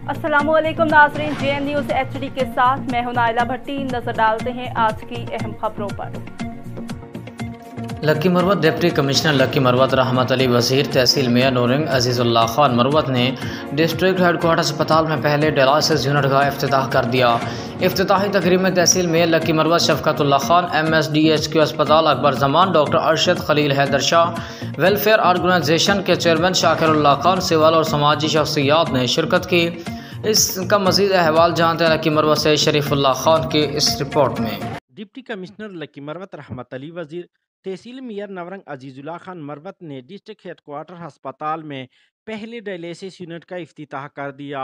अस्सलाम वालेकुम नाज़रीन, JN न्यूज़ HD के साथ मैं हूं नाइला भट्टी। नजर डालते हैं आज की अहम खबरों पर। लक्की मरवत डिप्टी कमिश्नर लक्की मरवत रहमत अली वज़ीर तहसील मेयर नूरिंग अजीज़ुल्लाह खान मरवत ने डिस्ट्रिक्ट हेडकोार्टर अस्पताल में पहले डायलिसिस यूनिट का इफ्तिताह कर दिया। इफ्तिताही तकरीब में तहसील मेयर लक्की मरवत शफकतुल्लाह खान, MSDHQ अस्पताल Akbar Zaman, doctor Arshad Khalil Haider Shah, welfare organisation के चेयरमैन शाकिरुल्लाह खान, सिविल और समाजी शख्सियात ने शिरकत की। इसका मज़ीद अहवाल जानते हैं लक्की मरवत से शरीफुल्लाह खान की इस रिपोर्ट में। डिप्टी कमिश्नर लक्की मरवत रहमत अली वज़ीर तहसील मेयर नवरंग अजीजुल्लाह खान मरवत ने डिस्ट्रिक्ट हेडक्वार्टर अस्पताल में पहले डायलिसिस यूनिट का इफ्तिताह कर दिया।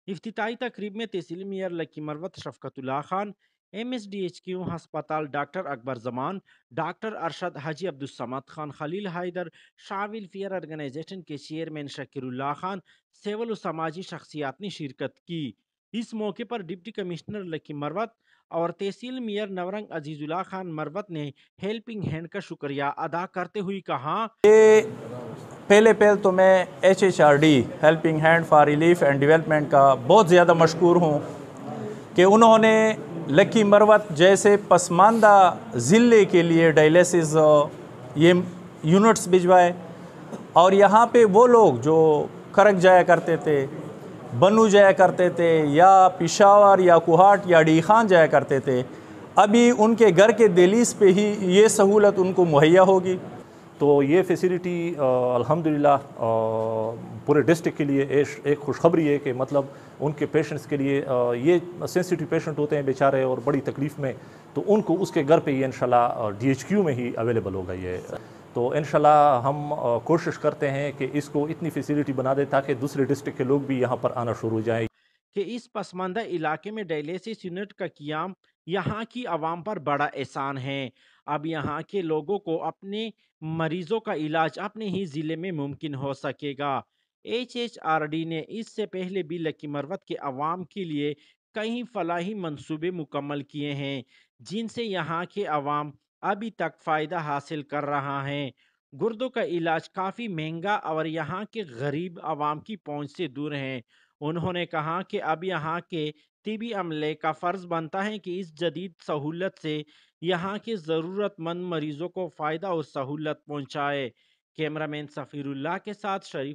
इफ्तिताही तकरीब में तहसील मेयर लक्की मरवत शफकतुल्लाह खान, MSDHQ अस्पताल doctor Akbar Zaman, doctor Arshad Haji Abdul Khan Khalil Haider Shah, welfare organisation के चेयरमैन शकीरुल्लाह खान, सिविल और समाजी शख्सियात ने शिरकत की। इस मौके पर डिप्टी कमिश्नर लक्की मरवत और तहसील मेयर नवरंग अजीजुल्लाह खान मरवत ने हेल्पिंग हैंड का शुक्रिया अदा करते हुए कहा, पहले तो मैं HHRD helping hand for relief and development का बहुत ज़्यादा मशकूर हूँ कि उन्होंने लक्की मरवत जैसे पसमानदा ज़िले के लिए डायलिसिस ये यूनिट्स भिजवाए। और यहाँ पे वो लोग जो खरक जाया करते थे, बनू जाया करते थे, या पिशावर या कुहाट या डी खान जाया करते थे, अभी उनके घर के दहलीज पे ही ये सहूलत उनको मुहैया होगी। तो ये फैसिलिटी अल्हम्दुलिल्लाह पूरे डिस्ट्रिक्ट के लिए एक खुशखबरी है कि मतलब उनके पेशेंट्स के लिए ये सेंसिटिव पेशेंट होते हैं बेचारे और बड़ी तकलीफ़ में, तो उनको उसके घर पे ये इंशाल्लाह DHQ में ही अवेलेबल होगा ये। तो इंशाल्लाह हम कोशिश करते हैं कि इसको इतनी फैसिलिटी बना दें ताकि दूसरे डिस्ट्रिक्ट के लोग भी यहाँ पर आना शुरू हो जाएँ। कि इस पसमानदा इलाके में डायलिसिस यूनिट का क़याम यहाँ की आवाम पर बड़ा एहसान है। अब यहाँ के लोगों को अपने मरीजों का इलाज अपने ही ज़िले में मुमकिन हो सकेगा। HHRD ने इससे पहले भी लक्की मरवत के अवाम के लिए कई फलाही मंसूबे मुकम्मल किए हैं, जिनसे यहाँ के अवाम अभी तक फ़ायदा हासिल कर रहा है। गुर्दों का इलाज काफ़ी महंगा और यहाँ के गरीब अवाम की पहुँच से दूर है। उन्होंने कहा कि अब यहाँ के तिबी अमले का फ़र्ज़ बनता है कि इस जदीद सहूलत से यहाँ के ज़रूरतमंद मरीज़ों को फ़ायदा और सहूलत पहुँचाए। कैमरामैन सफ़ीरुल्लाह के साथ शरीफ